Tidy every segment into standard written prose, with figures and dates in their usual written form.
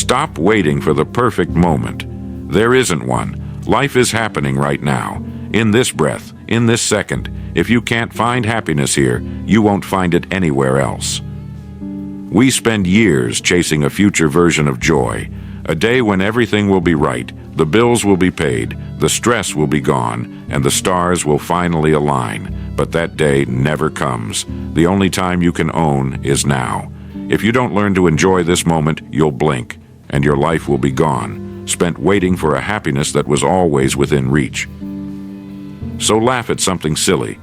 Stop waiting for the perfect moment. There isn't one. Life is happening right now, in this breath, in this second. If you can't find happiness here, you won't find it anywhere else. We spend years chasing a future version of joy, a day when everything will be right, the bills will be paid, the stress will be gone, and the stars will finally align. But that day never comes. The only time you can own is now. If you don't learn to enjoy this moment, you'll blink, and your life will be gone, spent waiting for a happiness that was always within reach. So laugh at something silly.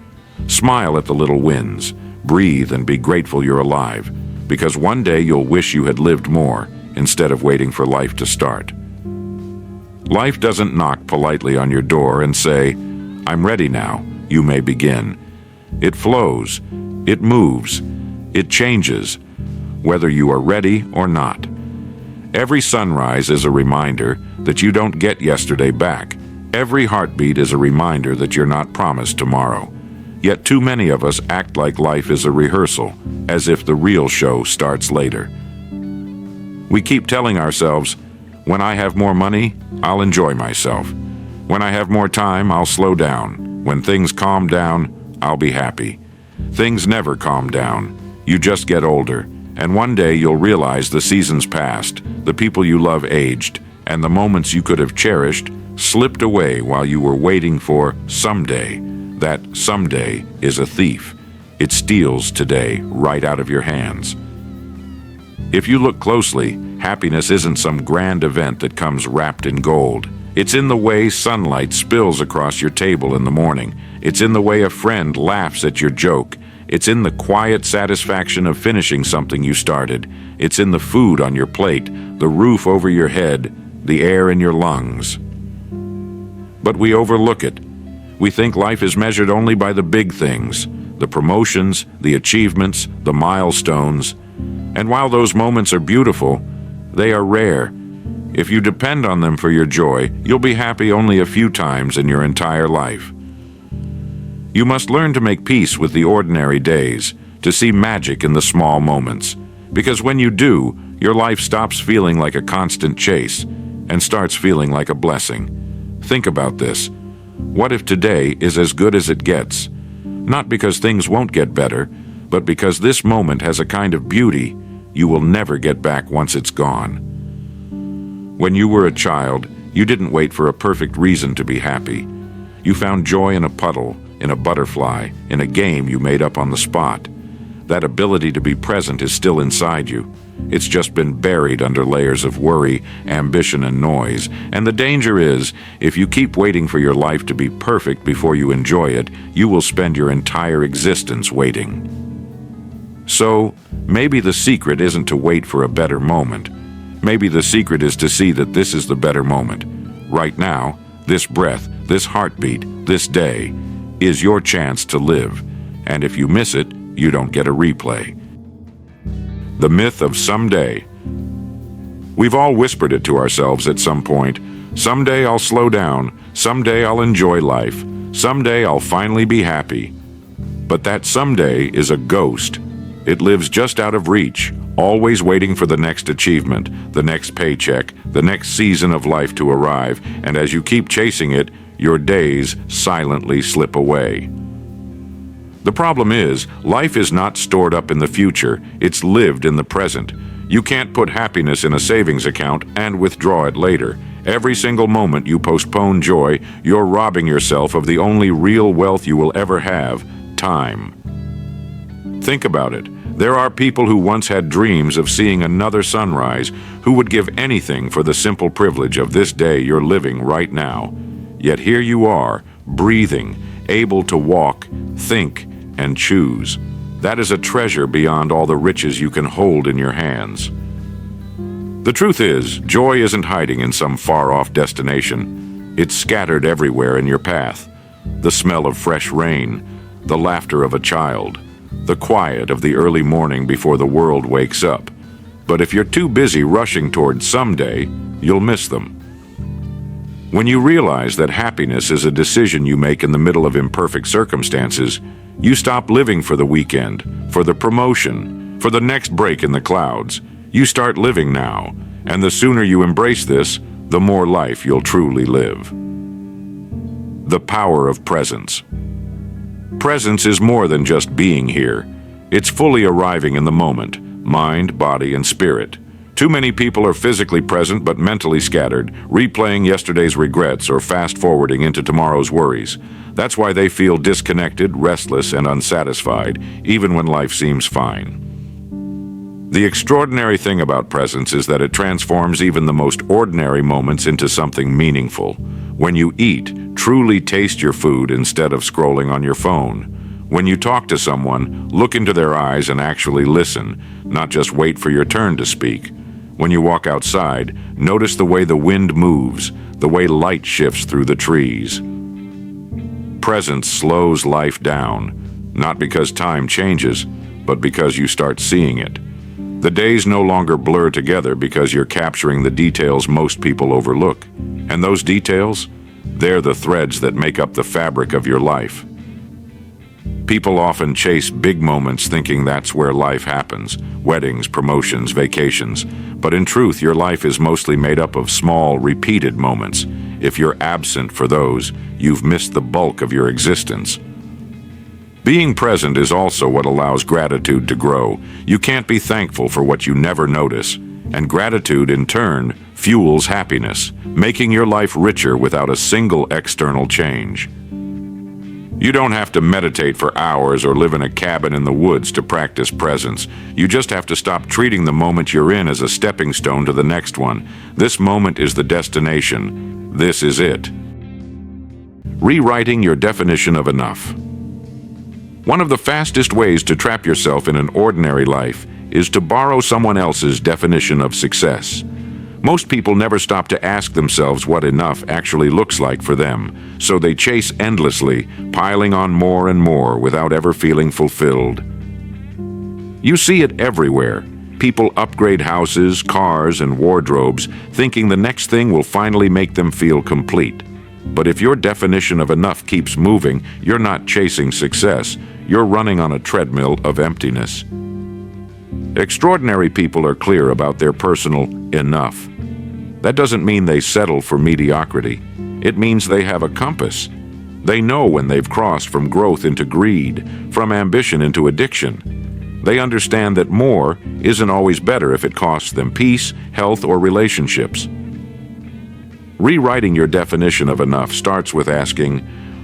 Smile at the little wins. Breathe and be grateful you're alive, because one day you'll wish you had lived more instead of waiting for life to start. Life doesn't knock politely on your door and say, "I'm ready now, you may begin." It flows, it moves, it changes, whether you are ready or not. Every sunrise is a reminder that you don't get yesterday back. Every heartbeat is a reminder that you're not promised tomorrow. Yet too many of us act like life is a rehearsal, as if the real show starts later. We keep telling ourselves, when I have more money, I'll enjoy myself. When I have more time, I'll slow down. When things calm down, I'll be happy. Things never calm down. You just get older, and one day you'll realize the seasons passed, the people you love aged, and the moments you could have cherished slipped away while you were waiting for someday. That someday is a thief. It steals today right out of your hands. If you look closely, happiness isn't some grand event that comes wrapped in gold. It's in the way sunlight spills across your table in the morning. It's in the way a friend laughs at your joke. It's in the quiet satisfaction of finishing something you started. It's in the food on your plate, the roof over your head, the air in your lungs. But we overlook it. We think life is measured only by the big things, the promotions, the achievements, the milestones. And while those moments are beautiful, they are rare. If you depend on them for your joy, you'll be happy only a few times in your entire life. You must learn to make peace with the ordinary days, to see magic in the small moments. Because when you do, your life stops feeling like a constant chase and starts feeling like a blessing. Think about this. What if today is as good as it gets? Not because things won't get better, but because this moment has a kind of beauty you will never get back once it's gone. When you were a child, you didn't wait for a perfect reason to be happy. You found joy in a puddle, in a butterfly, in a game you made up on the spot. That ability to be present is still inside you. It's just been buried under layers of worry, ambition, and noise. And the danger is, if you keep waiting for your life to be perfect before you enjoy it, you will spend your entire existence waiting. So, maybe the secret isn't to wait for a better moment. Maybe the secret is to see that this is the better moment. Right now, this breath, this heartbeat, this day, is your chance to live. And if you miss it, you don't get a replay. The myth of someday. We've all whispered it to ourselves at some point. Someday I'll slow down. Someday I'll enjoy life. Someday I'll finally be happy. But that someday is a ghost. It lives just out of reach, always waiting for the next achievement, the next paycheck, the next season of life to arrive, and as you keep chasing it, your days silently slip away. The problem is, life is not stored up in the future, it's lived in the present. You can't put happiness in a savings account and withdraw it later. Every single moment you postpone joy, you're robbing yourself of the only real wealth you will ever have, time. Think about it. There are people who once had dreams of seeing another sunrise, who would give anything for the simple privilege of this day you're living right now. Yet here you are, breathing, able to walk, think, and choose. That is a treasure beyond all the riches you can hold in your hands. The truth is, joy isn't hiding in some far-off destination. It's scattered everywhere in your path. The smell of fresh rain, the laughter of a child, the quiet of the early morning before the world wakes up. But if you're too busy rushing toward someday, you'll miss them. When you realize that happiness is a decision you make in the middle of imperfect circumstances, you stop living for the weekend, for the promotion, for the next break in the clouds. You start living now. And the sooner you embrace this, the more life you'll truly live. The power of presence. Presence is more than just being here. It's fully arriving in the moment, mind, body, and spirit. Too many people are physically present but mentally scattered, replaying yesterday's regrets or fast-forwarding into tomorrow's worries. That's why they feel disconnected, restless, and unsatisfied, even when life seems fine. The extraordinary thing about presence is that it transforms even the most ordinary moments into something meaningful. When you eat, truly taste your food instead of scrolling on your phone. When you talk to someone, look into their eyes and actually listen, not just wait for your turn to speak. When you walk outside, notice the way the wind moves, the way light shifts through the trees. Presence slows life down, not because time changes, but because you start seeing it. The days no longer blur together because you're capturing the details most people overlook. And those details, they're the threads that make up the fabric of your life. People often chase big moments thinking that's where life happens, weddings, promotions, vacations. But in truth, your life is mostly made up of small, repeated moments. If you're absent for those, you've missed the bulk of your existence. Being present is also what allows gratitude to grow. You can't be thankful for what you never notice. And gratitude, in turn, fuels happiness, making your life richer without a single external change. You don't have to meditate for hours or live in a cabin in the woods to practice presence. You just have to stop treating the moment you're in as a stepping stone to the next one. This moment is the destination. This is it. Rewriting your definition of enough. One of the fastest ways to trap yourself in an ordinary life is to borrow someone else's definition of success. Most people never stop to ask themselves what enough actually looks like for them, so they chase endlessly, piling on more and more without ever feeling fulfilled. You see it everywhere. People upgrade houses, cars, and wardrobes, thinking the next thing will finally make them feel complete. But if your definition of enough keeps moving, you're not chasing success. You're running on a treadmill of emptiness. Extraordinary people are clear about their personal enough. That doesn't mean they settle for mediocrity. It means they have a compass. They know when they've crossed from growth into greed, from ambition into addiction. They understand that more isn't always better if it costs them peace, health, or relationships. Rewriting your definition of enough starts with asking,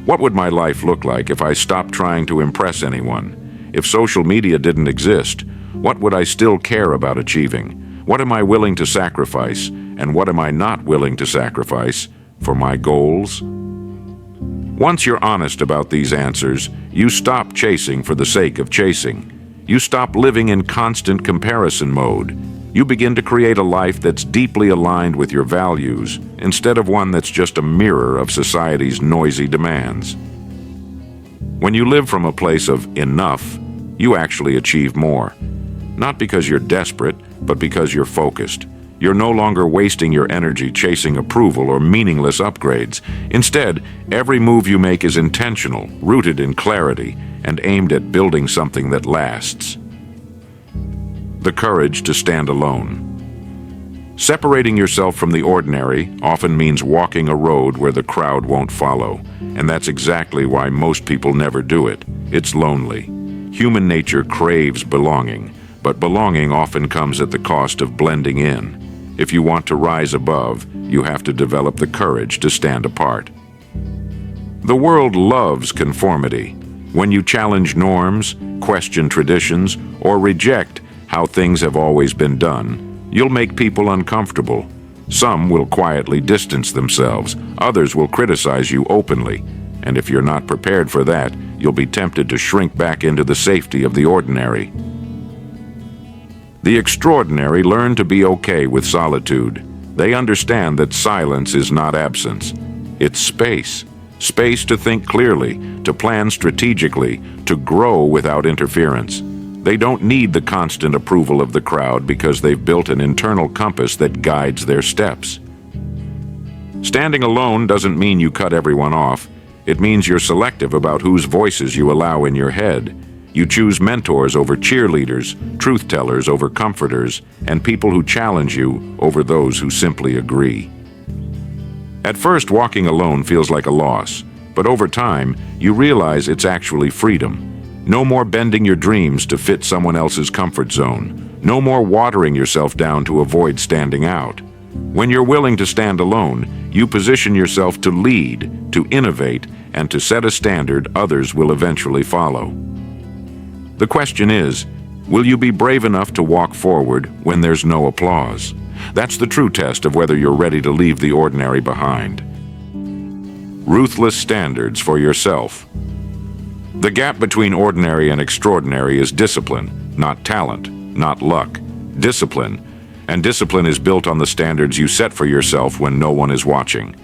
what would my life look like if I stopped trying to impress anyone? If social media didn't exist, what would I still care about achieving? What am I willing to sacrifice, and what am I not willing to sacrifice for my goals? Once you're honest about these answers, you stop chasing for the sake of chasing. You stop living in constant comparison mode. You begin to create a life that's deeply aligned with your values, instead of one that's just a mirror of society's noisy demands. When you live from a place of enough, you actually achieve more. Not because you're desperate, but because you're focused. You're no longer wasting your energy chasing approval or meaningless upgrades. Instead, every move you make is intentional, rooted in clarity, and aimed at building something that lasts. The courage to stand alone. Separating yourself from the ordinary often means walking a road where the crowd won't follow, and that's exactly why most people never do it. It's lonely. Human nature craves belonging, but belonging often comes at the cost of blending in. If you want to rise above, you have to develop the courage to stand apart. The world loves conformity. When you challenge norms, question traditions, or reject how things have always been done, you'll make people uncomfortable. Some will quietly distance themselves, others will criticize you openly, and if you're not prepared for that, you'll be tempted to shrink back into the safety of the ordinary. The extraordinary learn to be okay with solitude. They understand that silence is not absence. It's space. Space to think clearly, to plan strategically, to grow without interference. They don't need the constant approval of the crowd because they've built an internal compass that guides their steps. Standing alone doesn't mean you cut everyone off. It means you're selective about whose voices you allow in your head. You choose mentors over cheerleaders, truth-tellers over comforters, and people who challenge you over those who simply agree. At first, walking alone feels like a loss, but over time, you realize it's actually freedom. No more bending your dreams to fit someone else's comfort zone. No more watering yourself down to avoid standing out. When you're willing to stand alone, you position yourself to lead, to innovate, and to set a standard others will eventually follow. The question is, will you be brave enough to walk forward when there's no applause? That's the true test of whether you're ready to leave the ordinary behind. Ruthless standards for yourself. The gap between ordinary and extraordinary is discipline, not talent, not luck. Discipline. And discipline is built on the standards you set for yourself when no one is watching.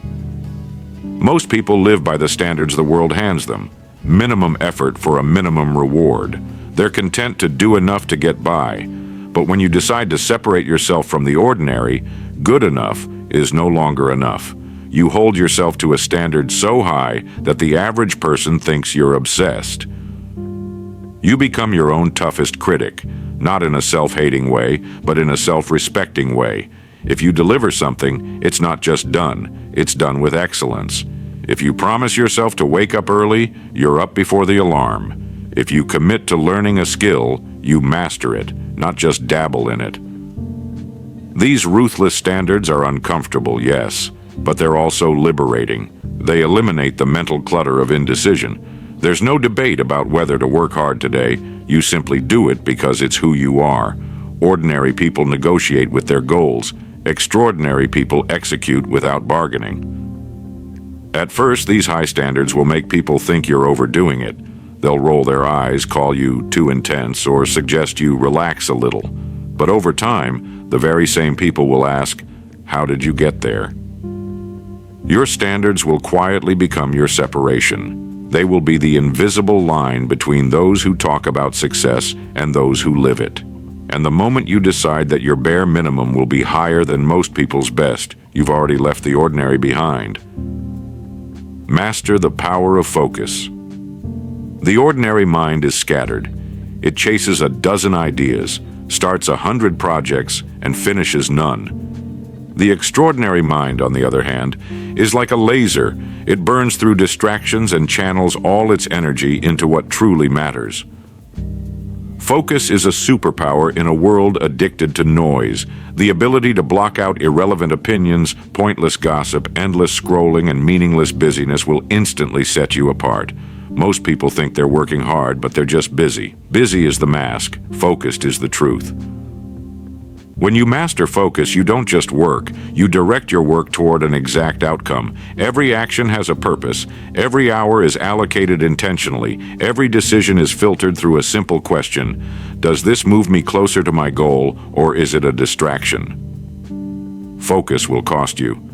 Most people live by the standards the world hands them. Minimum effort for a minimum reward. They're content to do enough to get by. But when you decide to separate yourself from the ordinary, good enough is no longer enough. You hold yourself to a standard so high that the average person thinks you're obsessed. You become your own toughest critic, not in a self-hating way, but in a self-respecting way. If you deliver something, it's not just done, it's done with excellence. If you promise yourself to wake up early, you're up before the alarm. If you commit to learning a skill, you master it, not just dabble in it. These ruthless standards are uncomfortable, yes, but they're also liberating. They eliminate the mental clutter of indecision. There's no debate about whether to work hard today. You simply do it because it's who you are. Ordinary people negotiate with their goals. Extraordinary people execute without bargaining. At first, these high standards will make people think you're overdoing it. They'll roll their eyes, call you too intense, or suggest you relax a little. But over time, the very same people will ask, how did you get there? Your standards will quietly become your separation. They will be the invisible line between those who talk about success and those who live it. And the moment you decide that your bare minimum will be higher than most people's best, you've already left the ordinary behind. Master the power of focus. The ordinary mind is scattered. It chases a dozen ideas, starts 100 projects, and finishes none. The extraordinary mind, on the other hand, is like a laser. It burns through distractions and channels all its energy into what truly matters. Focus is a superpower in a world addicted to noise. The ability to block out irrelevant opinions, pointless gossip, endless scrolling, and meaningless busyness will instantly set you apart. Most people think they're working hard, but they're just busy. Busy is the mask. Focused is the truth. When you master focus, you don't just work, you direct your work toward an exact outcome. Every action has a purpose. Every hour is allocated intentionally. Every decision is filtered through a simple question. Does this move me closer to my goal, or is it a distraction? Focus will cost you.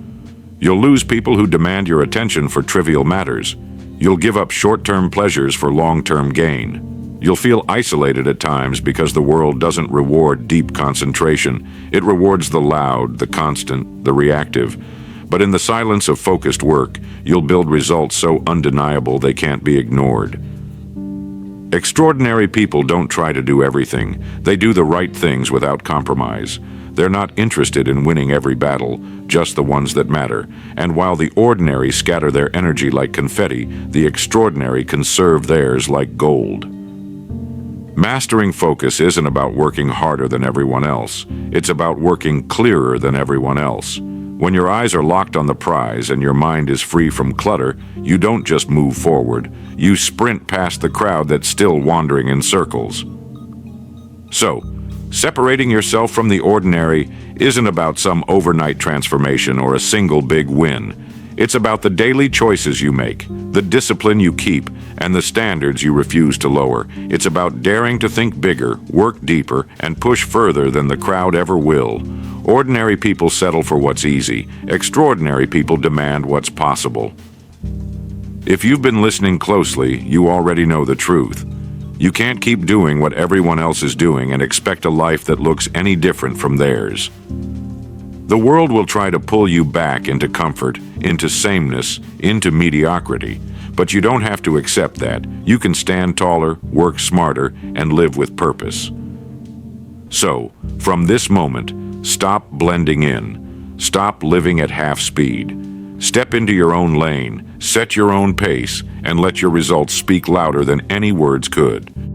You'll lose people who demand your attention for trivial matters. You'll give up short-term pleasures for long-term gain. You'll feel isolated at times because the world doesn't reward deep concentration. It rewards the loud, the constant, the reactive. But in the silence of focused work, you'll build results so undeniable they can't be ignored. Extraordinary people don't try to do everything. They do the right things without compromise. They're not interested in winning every battle, just the ones that matter. And while the ordinary scatter their energy like confetti, the extraordinary conserve theirs like gold. Mastering focus isn't about working harder than everyone else. It's about working clearer than everyone else. When your eyes are locked on the prize and your mind is free from clutter, you don't just move forward. You sprint past the crowd that's still wandering in circles. So, separating yourself from the ordinary isn't about some overnight transformation or a single big win. It's about the daily choices you make, the discipline you keep, and the standards you refuse to lower. It's about daring to think bigger, work deeper, and push further than the crowd ever will. Ordinary people settle for what's easy. Extraordinary people demand what's possible. If you've been listening closely, you already know the truth. You can't keep doing what everyone else is doing and expect a life that looks any different from theirs. The world will try to pull you back into comfort, into sameness, into mediocrity. But you don't have to accept that. You can stand taller, work smarter, and live with purpose. So, from this moment, stop blending in. Stop living at half speed. Step into your own lane, set your own pace, and let your results speak louder than any words could.